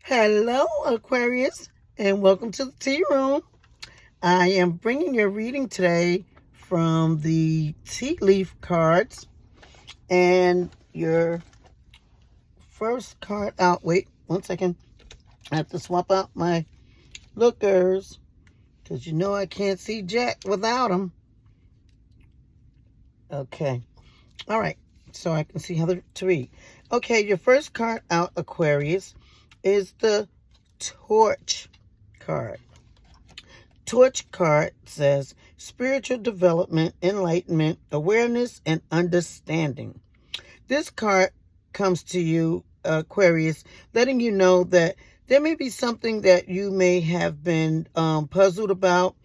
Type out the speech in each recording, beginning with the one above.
Hello, Aquarius, and welcome to the tea room. I am bringing your reading today from the tea leaf cards, and your first card out. Wait, 1 second. I have to swap out my lookers because you know I can't see Jack without them. Okay. All right. So I can see how to read. Okay, your first card out, Aquarius, is the Torch card. Torch card says spiritual development, enlightenment, awareness, and understanding. This card comes to you, Aquarius, letting you know that there may be something that you may have been puzzled about,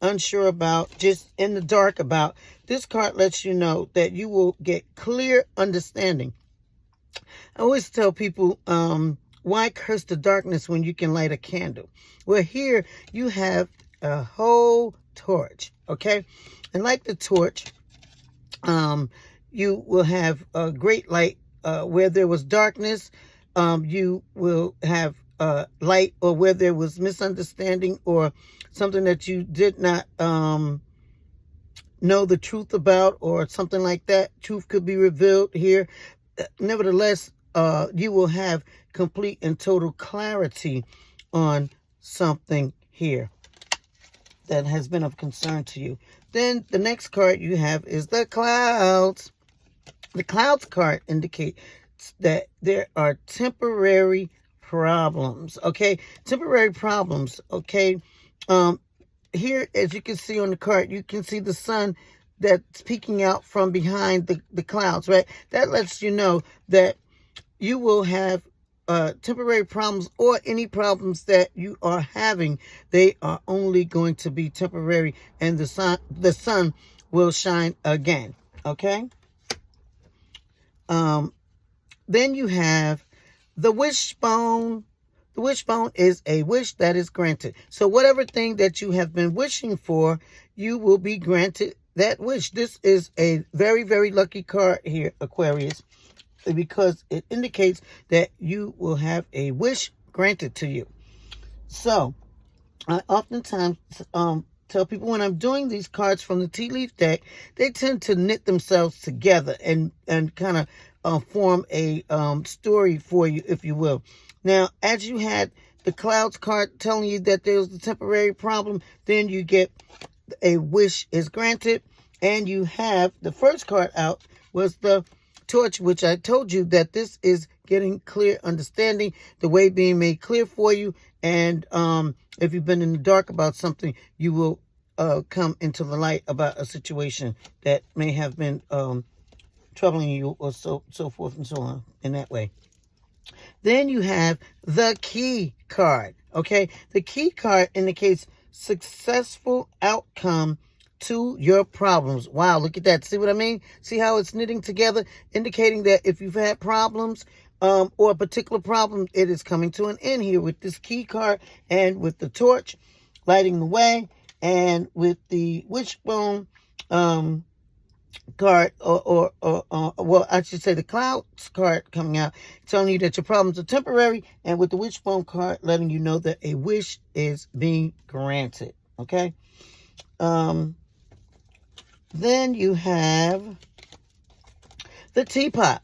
unsure about, just in the dark about. This card lets you know that you will get clear understanding. I always tell people, why curse the darkness when you can light a candle? Well, here you have a whole torch, okay? And like the torch, you will have a great light where there was darkness. You will have light, or where there was misunderstanding or something that you did not know the truth about, or something like that. Truth could be revealed here. Nevertheless, you will have complete and total clarity on something here that has been of concern to you. Then the next card you have is the Clouds. The Clouds card indicates that there are temporary problems, okay? Temporary problems, okay? Here, as you can see on the card, you can see the sun that's peeking out from behind the clouds, right? That lets you know that you will have temporary problems, or any problems that you are having. They are only going to be temporary, and the sun will shine again, okay? Then you have the wishbone. The wishbone is a wish that is granted. So whatever thing that you have been wishing for, you will be granted that wish. This is a very, very lucky card here, Aquarius, because it indicates that you will have a wish granted to you. So I oftentimes tell people, when I'm doing these cards from the tea leaf deck, they tend to knit themselves together and kind of form a story for you, if you will. Now, as you had the Clouds card telling you that there's a temporary problem, then you get a wish is granted, and you have the first card out was the Torch, which I told you that this is getting clear understanding, the way being made clear for you. And if you've been in the dark about something, you will come into the light about a situation that may have been troubling you, or so forth and so on, in that way. Then you have the Key card, okay? The Key card indicates successful outcome to your problems. Wow, look at that. See what I mean? See how it's knitting together, indicating that if you've had problems or a particular problem, it is coming to an end here with this Key card, and with the Torch lighting the way, and with the Wishbone card, or well, I should say the Clouds card coming out, telling you that your problems are temporary, and with the Wishbone card letting you know that a wish is being granted, okay? Then you have the Teapot.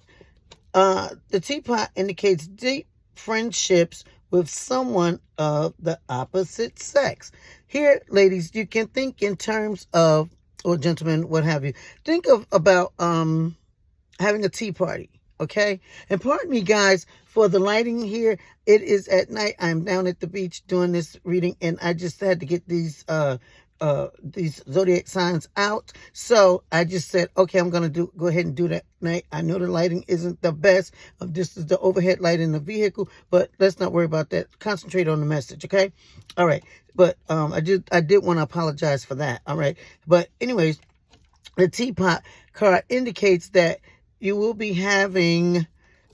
The Teapot indicates deep friendships with someone of the opposite sex. Here, ladies, you can think in terms of, or gentlemen, what have you, think about having a tea party, okay? And pardon me, guys, for the lighting here. It is at night. I'm down at the beach doing this reading, and I just had to get these zodiac signs out. So I just said, okay, I'm going to go ahead and do that night. I know the lighting isn't the best. This is the overhead light in the vehicle, but let's not worry about that. Concentrate on the message, okay? All right. But I did want to apologize for that. All right. But anyways, the Teapot card indicates that you will be having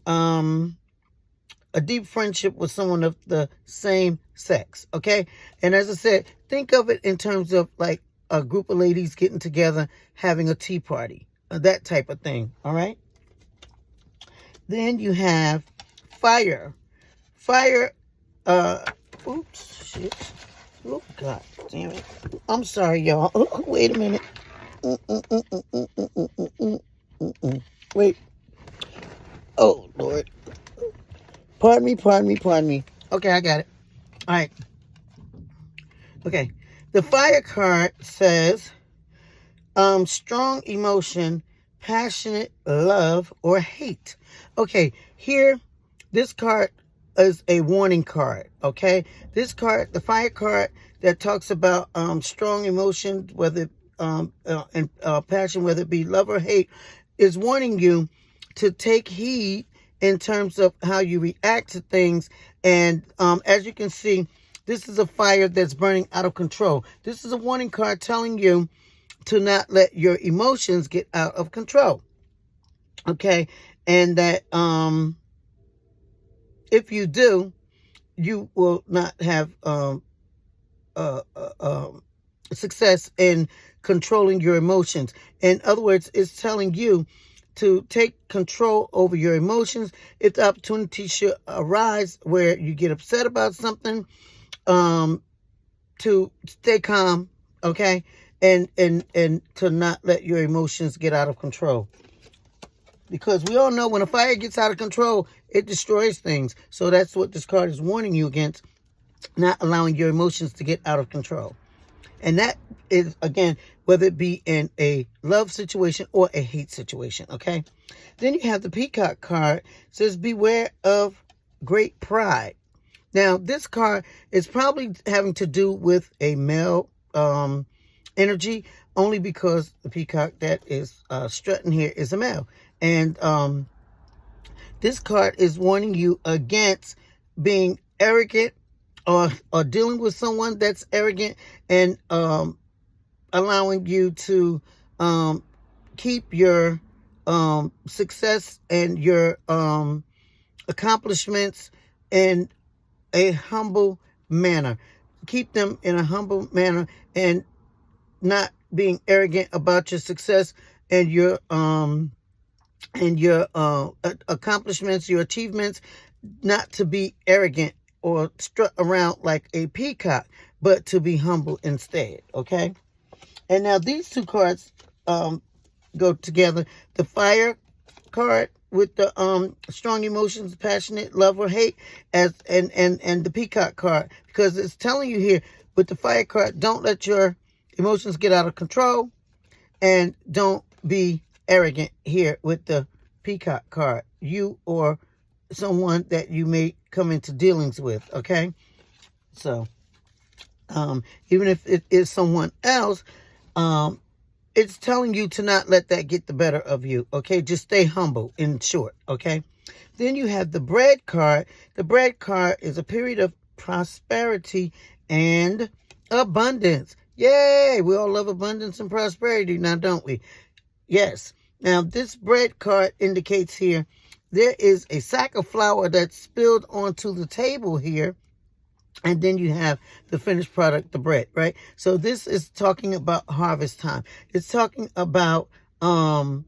a deep friendship with someone of the same sex, okay? And as I said, think of it in terms of like a group of ladies getting together, having a tea party, that type of thing, all right? Then you have Fire. Fire Oops, shit. Oh, God damn it. I'm sorry, y'all. Wait a minute. Wait. Oh, Lord. Pardon me. Okay, I got it. All right. Okay. The fire card says, strong emotion, passionate love, or hate. Okay, here, this card is a warning card, okay? This card, the fire card that talks about strong emotion, whether and passion, whether it be love or hate, is warning you to take heed in terms of how you react to things. And as you can see, this is a fire that's burning out of control. This is a warning card telling you to not let your emotions get out of control. Okay? And that if you do, you will not have success in controlling your emotions. In other words, it's telling you to take control over your emotions. If the opportunity should arise where you get upset about something, to stay calm, okay, and to not let your emotions get out of control. Because we all know when a fire gets out of control, it destroys things. So that's what this card is warning you against, not allowing your emotions to get out of control. And that is, again, whether it be in a love situation or a hate situation, okay? Then you have the Peacock card. It says, beware of great pride. Now, this card is probably having to do with a male energy, only because the peacock that is strutting here is a male. And this card is warning you against being arrogant or dealing with someone that's arrogant and allowing you to keep your success and your accomplishments in a humble manner. Keep them in a humble manner and not being arrogant about your success and your accomplishments, your achievements. Not to be arrogant or strut around like a peacock, but to be humble instead. Okay. And now these two cards go together. The fire card with the strong emotions, passionate love or hate, and the peacock card, because it's telling you here with the fire card, don't let your emotions get out of control, and don't be arrogant here with the peacock card, you or someone that you may come into dealings with. Okay, so even if it is someone else, it's telling you to not let that get the better of you, okay? Just stay humble, in short, okay? Then you have the bread card. The bread card is a period of prosperity and abundance. Yay! We all love abundance and prosperity now, don't we? Yes. Now, this bread card indicates here there is a sack of flour that's spilled onto the table here. And then you have the finished product, the bread, right? So this is talking about harvest time. It's talking about a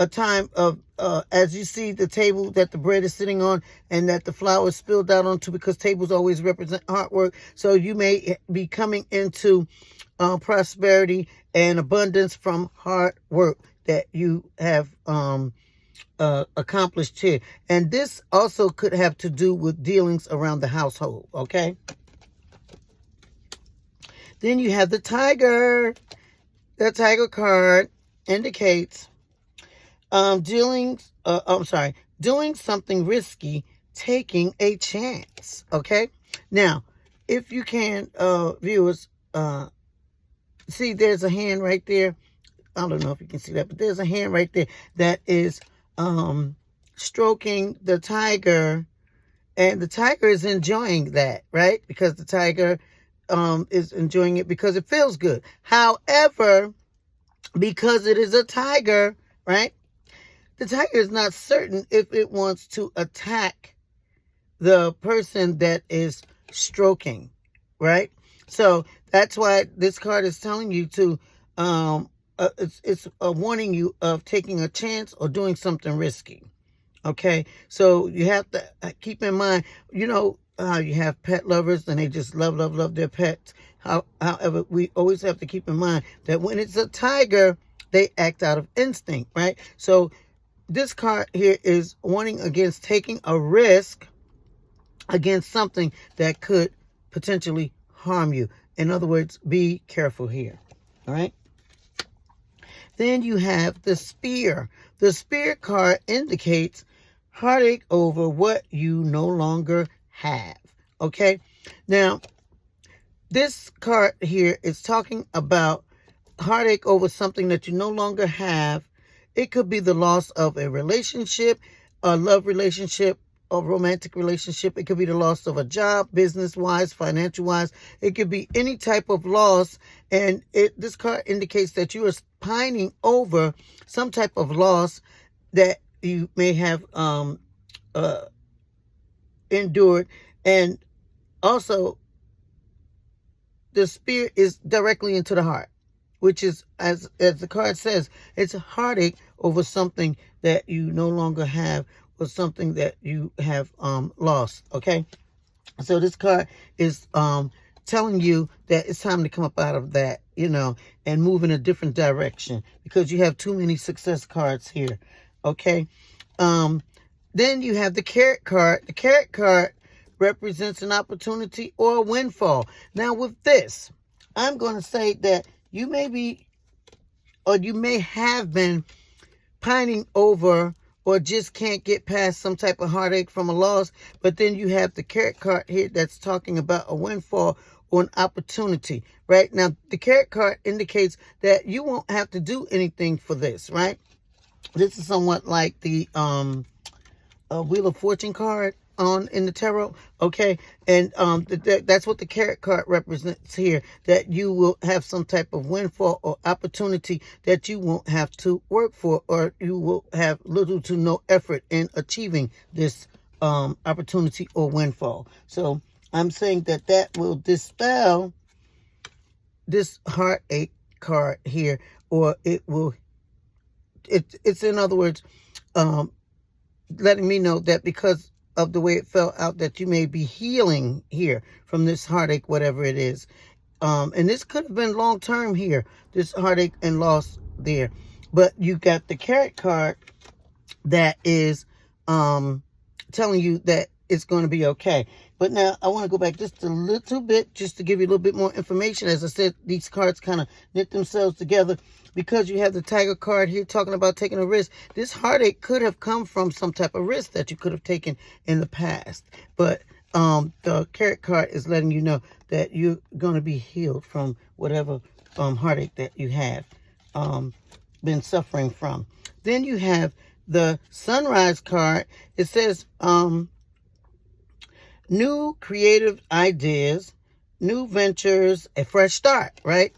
time of, as you see the table that the bread is sitting on and that the flour is spilled out onto, because tables always represent hard work. So you may be coming into prosperity and abundance from hard work that you have accomplished here. And this also could have to do with dealings around the household, okay? Then you have the tiger. The tiger card indicates doing something risky, taking a chance, okay? Now, if you can, viewers, see there's a hand right there. I don't know if you can see that, but there's a hand right there that is stroking the tiger, and the tiger is enjoying that, right? Because the tiger is enjoying it because it feels good. However, because it is a tiger, right? The tiger is not certain if it wants to attack the person that is stroking, right? So that's why this card is telling you to it's warning you of taking a chance or doing something risky. Okay, so you have to keep in mind, you know, you have pet lovers and they just love their pets. However, we always have to keep in mind that when it's a tiger, they act out of instinct, right? So this card here is warning against taking a risk against something that could potentially harm you. In other words, be careful here. All right. Then you have the Spear. The Spear card indicates heartache over what you no longer have. Okay. Now, this card here is talking about heartache over something that you no longer have. It could be the loss of a relationship, a love relationship, a romantic relationship. It could be the loss of a job, business-wise, financial-wise. It could be any type of loss. And this card indicates that you are pining over some type of loss that you may have endured. And also, the Spear is directly into the heart, which is, as the card says, it's a heartache over something that you no longer have or something that you have lost. Okay, so this card is telling you that it's time to come up out of that, you know, and move in a different direction, because you have too many success cards here. Okay, then you have the Carrot card. The Carrot card represents an opportunity or a windfall. Now with this, I'm going to say that you may be, or you may have been pining over or just can't get past some type of heartache from a loss. But then you have the Carrot card here that's talking about a windfall or an opportunity, right? Now, the Carrot card indicates that you won't have to do anything for this, right? This is somewhat like the Wheel of Fortune card in the tarot. Okay, and that's what the Carrot card represents here, that you will have some type of windfall or opportunity that you won't have to work for, or you will have little to no effort in achieving this opportunity or windfall. So I'm saying that that will dispel this heartache card here, or it will, it's in other words, letting me know that because of the way it fell out, that you may be healing here from this heartache, whatever it is. And this could have been long-term here, this heartache and loss there. But you got the Carrot card that is telling you that it's going to be okay. But now I want to go back just a little bit, just to give you a little bit more information. As I said, these cards kind of knit themselves together, because you have the Tiger card here talking about taking a risk. This heartache could have come from some type of risk that you could have taken in the past. But the Carrot card is letting you know that you're going to be healed from whatever heartache that you have been suffering from. Then you have the Sunrise card. It says new creative ideas, new ventures, a fresh start, right?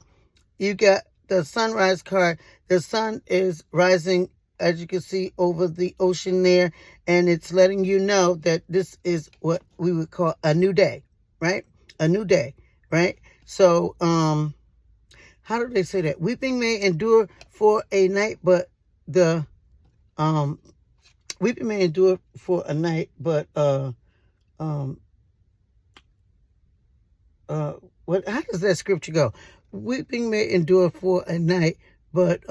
You got the Sunrise card. The sun is rising, as you can see, over the ocean there, and it's letting you know that this is what we would call a new day, right? A new day, right? So, how do they say that? Weeping may endure for a night, but weeping may endure for a night, but how does that scripture go? Weeping may endure for a night, but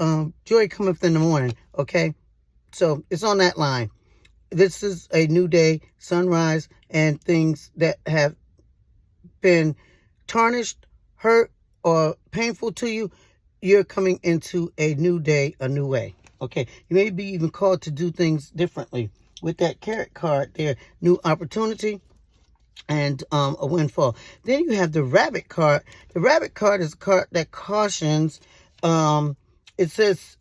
joy cometh in the morning. Okay, so it's on that line. This is a new day, sunrise, and things that have been tarnished, hurt, or painful to you, you're coming into a new day, a new way. Okay, you may be even called to do things differently. With that Carrot card there, new opportunity and a windfall. Then you have the Rabbit card. The Rabbit card is a card that cautions. It says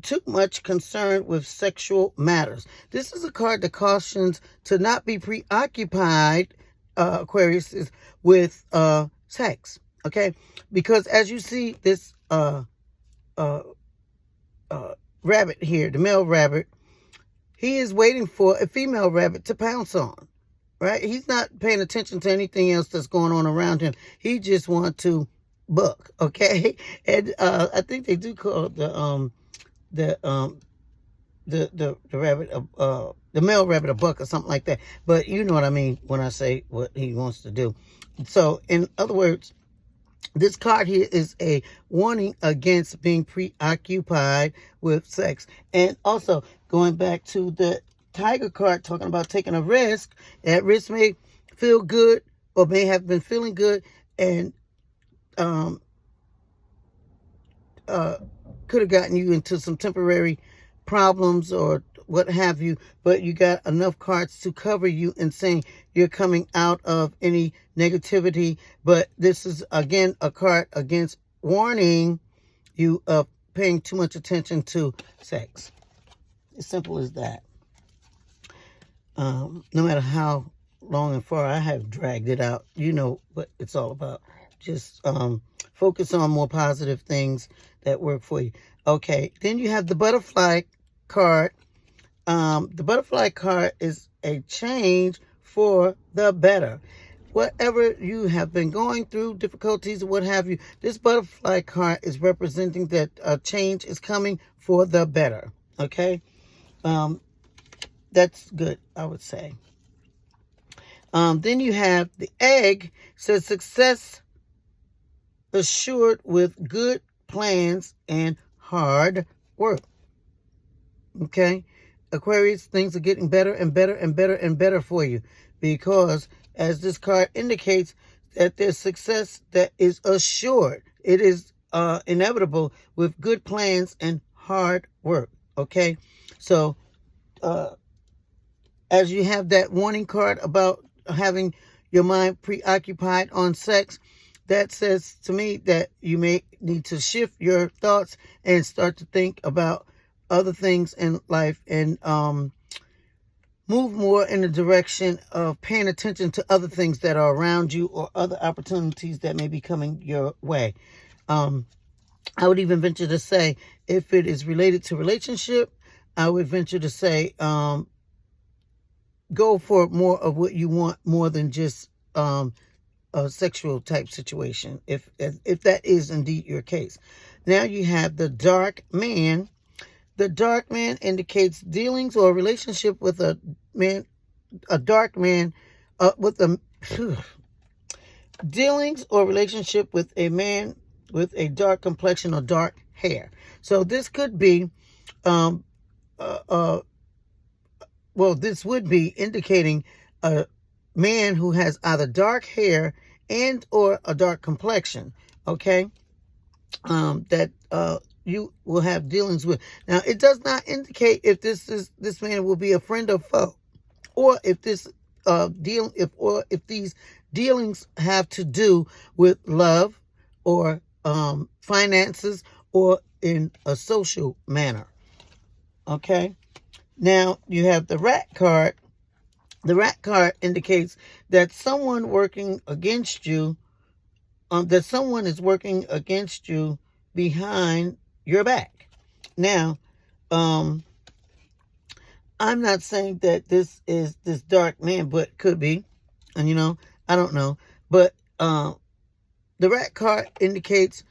too much concern with sexual matters. This is a card that cautions to not be preoccupied, Aquarius, is with sex. Okay, because as you see this rabbit here, the male rabbit, he is waiting for a female rabbit to pounce on. Right? He's not paying attention to anything else that's going on around him. He just wants to buck, okay? And I think they do call the the rabbit, the male rabbit a buck or something like that. But you know what I mean when I say what he wants to do. So in other words, this card here is a warning against being preoccupied with sex. And also going back to the Tiger card, talking about taking a risk. That risk may feel good or may have been feeling good, and could have gotten you into some temporary problems or what have you, but you got enough cards to cover you in saying you're coming out of any negativity. But this is, again, a card against warning you of paying too much attention to sex. As simple as that. No matter how long and far I have dragged it out, you know what it's all about. Just focus on more positive things that work for you. Okay, then you have the butterfly card. The butterfly card is a change for the better. Whatever you have been going through, difficulties or what have you, this butterfly card is representing that a change is coming for the better. Okay? That's good, I would say. Then you have the egg. Says success assured with good plans and hard work. Okay? Aquarius, things are getting better and better and better and better for you, because as this card indicates, that there's success that is assured. It is inevitable with good plans and hard work. Okay? So as you have that warning card about having your mind preoccupied on sex, that says to me that you may need to shift your thoughts and start to think about other things in life, and move more in the direction of paying attention to other things that are around you or other opportunities that may be coming your way. I would even venture to say, if it is related to relationship, I would venture to say go for more of what you want, more than just a sexual type situation, if that is indeed your case. Now you have the dark man. The dark man indicates dealings or relationship with a dark man, dealings or relationship with a man with a dark complexion or dark hair. So this could be, this would be indicating a man who has either dark hair and or a dark complexion. Okay, that you will have dealings with. Now, it does not indicate if this man will be a friend or foe, or if this if these dealings have to do with love or finances or in a social manner. Okay. Now you have the rat card. The rat card indicates that someone working against you, that someone is working against you behind your back. Now, I'm not saying that this is this dark man, but could be, and I don't know. But the rat card indicates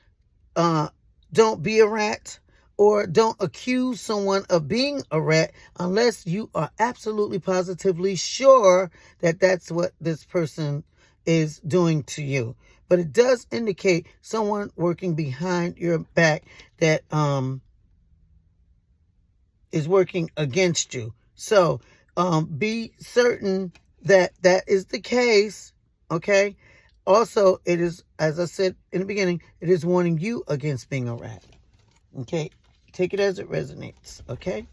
don't be a rat, or don't accuse someone of being a rat unless you are absolutely positively sure that that's what this person is doing to you. But it does indicate someone working behind your back that is working against you. So be certain that that is the case. Okay. Also, it is, as I said in the beginning, it is warning you against being a rat. Okay. Take it as it resonates. Okay.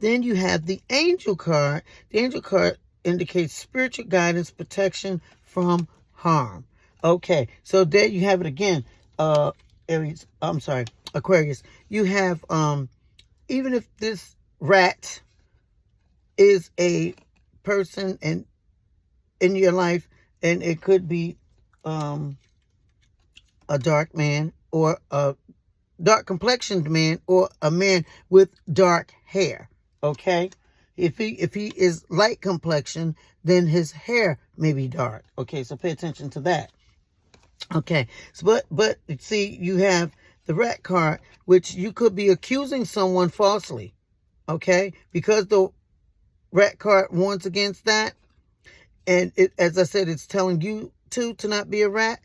Then you have the angel card. The angel card indicates spiritual guidance, protection from harm. Okay, so there you have it again, Aquarius. You have, even if this rat is a person in your life, and it could be a dark man, or a dark complexioned man, or a man with dark hair. Okay, if he is light complexion, then his hair may be dark. Okay, so pay attention to that. Okay, so but see, you have the rat card, which you could be accusing someone falsely. Okay? Because the rat card warns against that. And as I said, it's telling you too to not be a rat.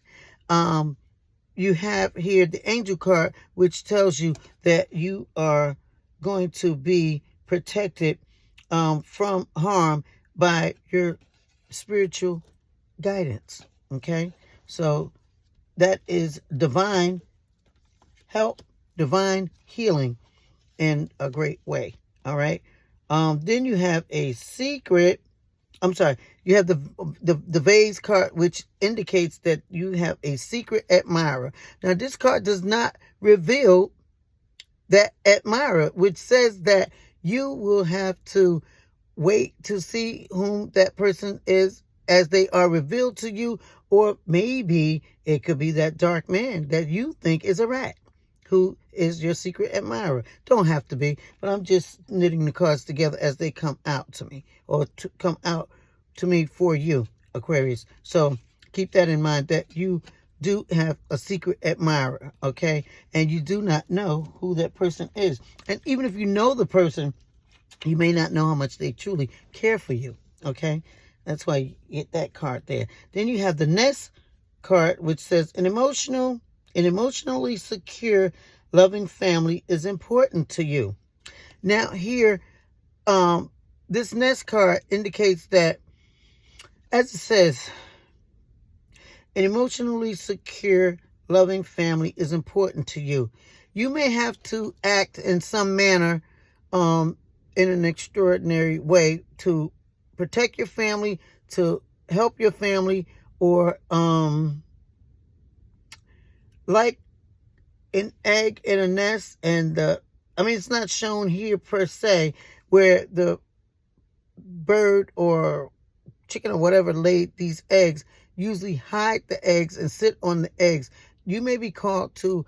You have here the angel card, which tells you that you are going to be protected from harm by your spiritual guidance. Okay? So that is divine help, divine healing in a great way. All right? Then you have a secret. I'm sorry. You have the vase card, which indicates that you have a secret admirer. Now, this card does not reveal that admirer, which says that you will have to wait to see whom that person is as they are revealed to you, or maybe it could be that dark man that you think is a rat who is your secret admirer. Don't have to be, but I'm just knitting the cards together as they come out to me, or to come out to me for you, Aquarius. So keep that in mind, that you do have a secret admirer, okay? And you do not know who that person is. And even if you know the person, you may not know how much they truly care for you, okay? That's why you get that card there. Then you have the Nest card, which says an emotionally secure, loving family is important to you. Now here, this Nest card indicates that, as it says, an emotionally secure, loving family is important to you. You may have to act in some manner, in an extraordinary way to protect your family, to help your family, or like an egg in a nest. And it's not shown here per se where the bird or chicken or whatever laid these eggs usually hide the eggs and sit on the eggs. You may be called to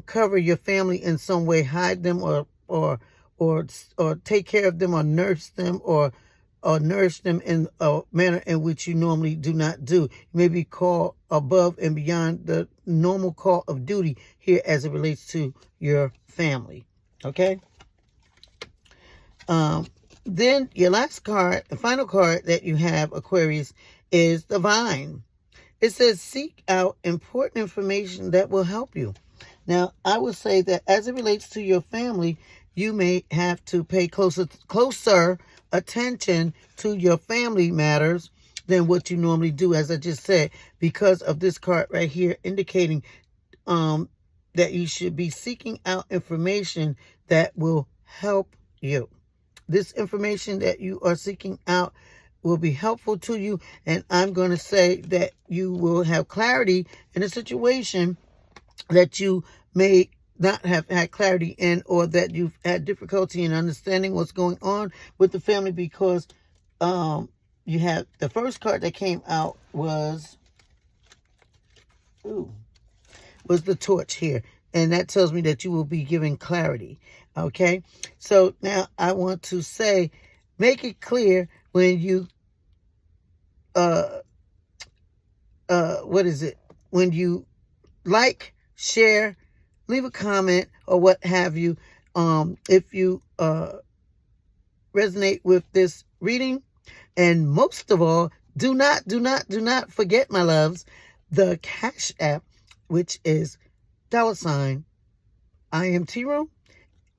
cover your family in some way, hide them, or take care of them, or nurse them, or nourish them in a manner in which you normally do not do. You may be called above and beyond the normal call of duty here as it relates to your family. Okay? Then your last card, the final card that you have, Aquarius, is the Vine. It says seek out important information that will help you. Now, I would say that as it relates to your family, you may have to pay closer attention to your family matters than what you normally do, as I just said, because of this card right here indicating that you should be seeking out information that will help you. This information that you are seeking out will be helpful to you, and I'm going to say that you will have clarity in a situation that you may not have had clarity in, or that you've had difficulty in understanding what's going on with the family, because you have the first card that came out was the Torch here, and that tells me that you will be given clarity. Okay, so now I want to say, make it clear when you when you like, share, leave a comment, or what have you. If you resonate with this reading, and most of all, do not forget, my loves, the Cashapp, which is $iamtearoom.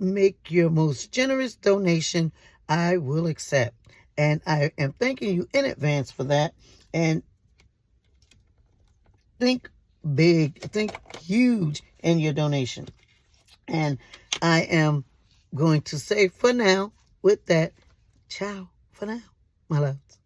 Make your most generous donation. I will accept. And I am thanking you in advance for that. And think big, think huge in your donation. And I am going to say for now, with that, ciao for now, my loves.